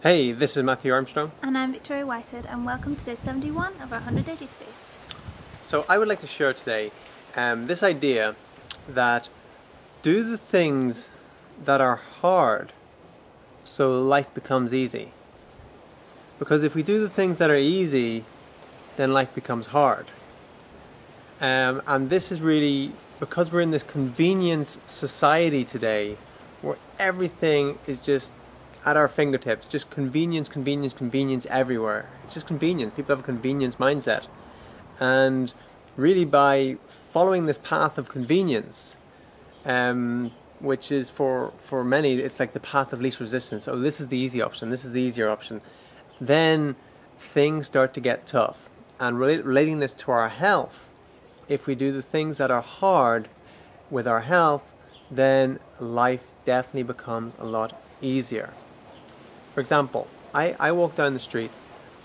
Hey, this is Matthew Armstrong. And I'm Victoria Whitehead, and welcome to day 71 of our 100 Days Feast. So I would like to share today this idea that do the things that are hard so life becomes easy. Because if we do the things that are easy, then life becomes hard. And this is really because we're in this convenience society today where everything is just at our fingertips, just convenience, convenience, convenience everywhere. It's just convenience. People have a convenience mindset. And really by following this path of convenience, which is for many, it's like the path of least resistance. Oh, this is the easy option, this is the easier option. Then things start to get tough. And relating this to our health, if we do the things that are hard with our health, then life definitely becomes a lot easier. For example, I walk down the street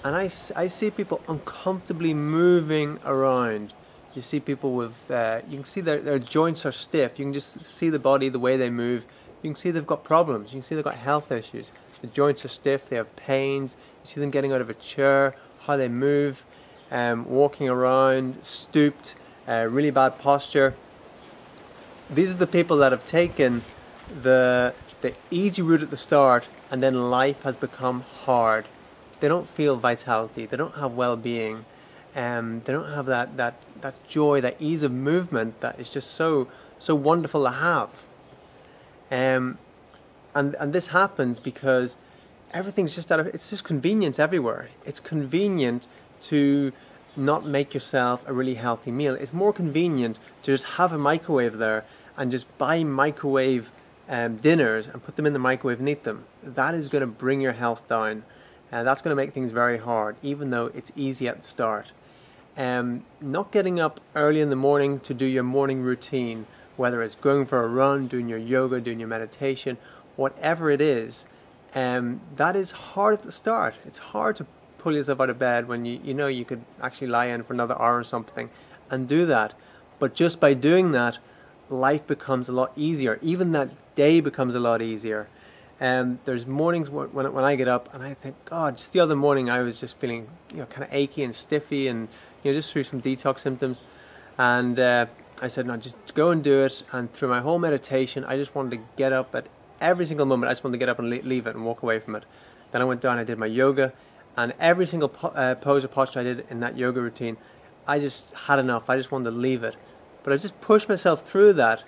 and I see people uncomfortably moving around. You see people with, you can see their joints are stiff. You can just see the body, the way they move. You can see they've got problems. You can see they've got health issues. The joints are stiff, they have pains. You see them getting out of a chair, how they move, walking around, stooped, really bad posture. These are the people that have taken the easy route at the start, and then life has become hard. They don't feel vitality, they don't have well-being, they don't have that joy, that ease of movement that is just so wonderful to have. And this happens because everything's just it's just convenience everywhere. It's convenient to not make yourself a really healthy meal. It's more convenient to just have a microwave there and just buy microwave dinners and put them in the microwave and eat them. That is going to bring your health down, and that's going to make things very hard, even though it's easy at the start. Not getting up early in the morning to do your morning routine, whether it's going for a run, doing your yoga, doing your meditation, whatever it is, that is hard at the start. It's hard to pull yourself out of bed when you know you could actually lie in for another hour or something and do that. But just by doing that, life becomes a lot easier. Even that day becomes a lot easier. There's mornings when I get up and I think, God, just the other morning I was just feeling kind of achy and stiffy and just through some detox symptoms, and I said, no, just go and do it. And through my whole meditation, I just wanted to get up at every single moment. I just wanted to get up and leave it and walk away from it. Then I went down, I did my yoga, and every single pose or posture I did in that yoga routine, I just had enough. I just wanted to leave it. But I just pushed myself through that,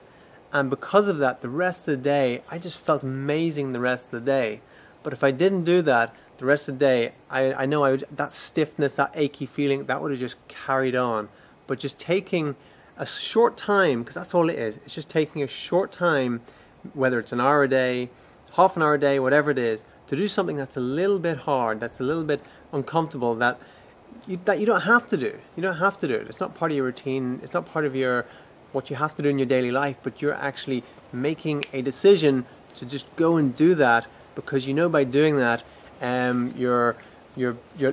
and because of that, the rest of the day, I just felt amazing the rest of the day. But if I didn't do that, the rest of the day, I know that stiffness, that achy feeling, that would have just carried on. But just taking a short time, because that's all it is, it's just taking a short time, whether it's an hour a day, half an hour a day, whatever it is, to do something that's a little bit hard, that's a little bit uncomfortable, that you don't have to do. You don't have to do it. It's not part of your routine. It's not part of what you have to do in your daily life, but you're actually making a decision to just go and do that, because by doing that, you're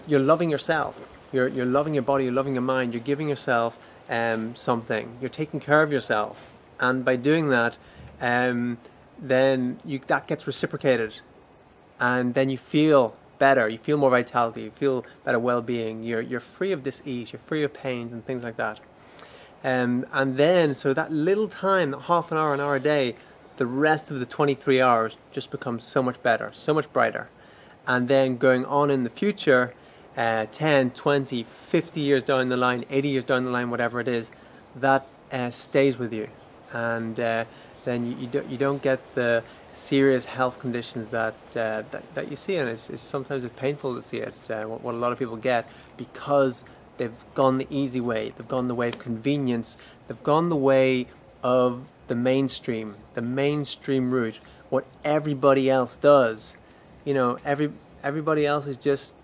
loving yourself. You're loving your body. You're loving your mind. You're giving yourself something. You're taking care of yourself, and by doing that, then that gets reciprocated, and then you feel better, you feel more vitality, you feel better well-being, you're free of dis-ease, you're free of pains and things like that. And then, so that little time, that half an hour a day, the rest of the 23 hours just becomes so much better, so much brighter. And then going on in the future, 10, 20, 50 years down the line, 80 years down the line, whatever it is, that stays with you. And then you don't get the serious health conditions that you see, and it's sometimes it's painful to see it, what a lot of people get, because they've gone the easy way, they've gone the way of convenience, they've gone the way of the mainstream route, what everybody else does. Everybody else is just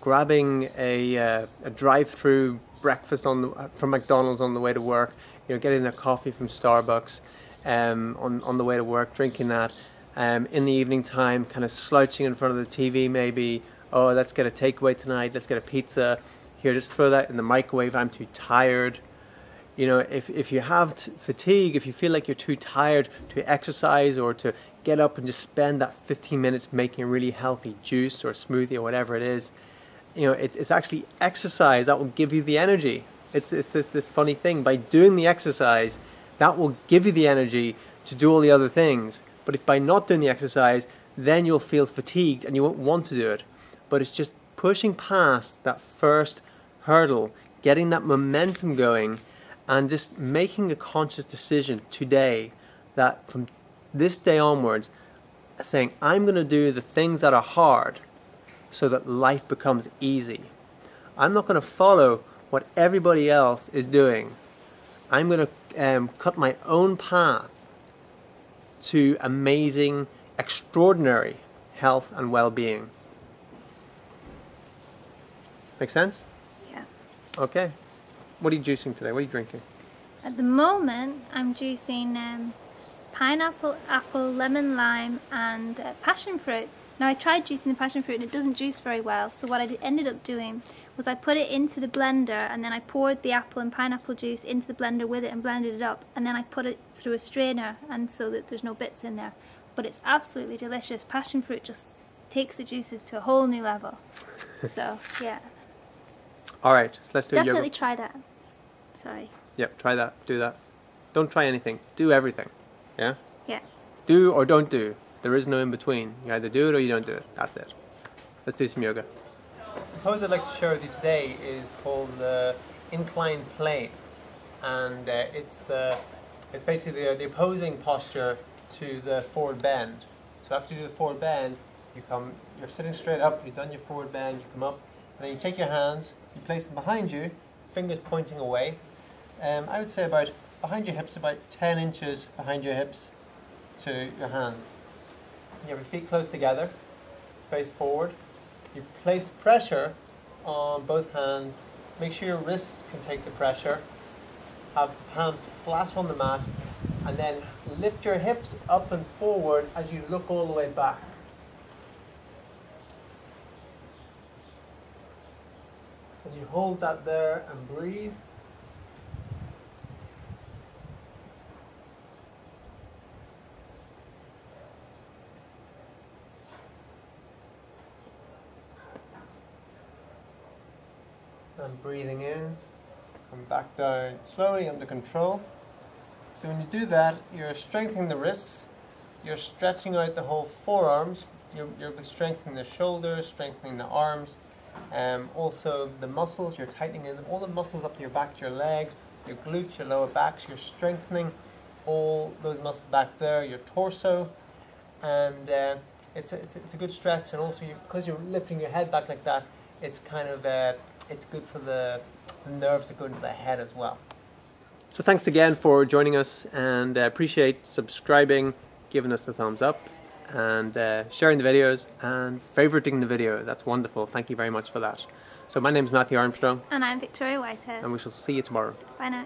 grabbing a drive-through breakfast from McDonald's on the way to work, getting their coffee from Starbucks, on the way to work, drinking that, in the evening time, kind of slouching in front of the TV maybe. Oh, let's get a takeaway tonight, let's get a pizza. Here, just throw that in the microwave, I'm too tired. You know, if you have fatigue, if you feel like you're too tired to exercise or to get up and just spend that 15 minutes making a really healthy juice or smoothie or whatever it is, you know, it's actually exercise that will give you the energy. It's this funny thing. By doing the exercise, that will give you the energy to do all the other things. But if by not doing the exercise, then you'll feel fatigued and you won't want to do it. But it's just pushing past that first hurdle, getting that momentum going, and just making a conscious decision today that from this day onwards, saying, I'm going to do the things that are hard so that life becomes easy. I'm not going to follow what everybody else is doing. I'm going to cut my own path to amazing, extraordinary health and well-being. Make sense? Yeah. Okay. What are you juicing today? What are you drinking? At the moment, I'm juicing pineapple, apple, lemon, lime, and passion fruit. Now, I tried juicing the passion fruit and it doesn't juice very well, so what I ended up doing was I put it into the blender and then I poured the apple and pineapple juice into the blender with it and blended it up, and then I put it through a strainer and so that there's no bits in there. But it's absolutely delicious. Passion fruit just takes the juices to a whole new level. So, yeah. Alright, so let's do a Definitely yogurt. try that. Sorry. Yep, try that. Do that. Don't try anything. Do everything. Yeah? Yeah. Do or don't do. There is no in between. You either do it or you don't do it. That's it. Let's do some yoga. The pose I'd like to share with you today is called the inclined plane, and it's basically the opposing posture to the forward bend. So after you do the forward bend, you're sitting straight up. You've done your forward bend. You come up, and then you take your hands, you place them behind you, fingers pointing away. I would say about behind your hips, about 10 inches behind your hips to your hands. You have your feet close together, face forward. You place pressure on both hands. Make sure your wrists can take the pressure. Have the palms flat on the mat, and then lift your hips up and forward as you look all the way back. And you hold that there and breathe. And breathing in, come back down slowly under control. So when you do that, you're strengthening the wrists, you're stretching out the whole forearms, you're strengthening the shoulders, strengthening the arms, also the muscles, you're tightening in all the muscles up your back, your legs, your glutes, your lower backs, you're strengthening all those muscles back there, your torso, and it's a good stretch, and also because you're lifting your head back like that, it's kind of it's good for the nerves that go into the head as well. So thanks again for joining us, and appreciate subscribing, giving us the thumbs up, and sharing the videos and favoriting the video. That's wonderful. Thank you very much for that. So my name is Matthew Armstrong. And I'm Victoria Whitehead. And we shall see you tomorrow. Bye now.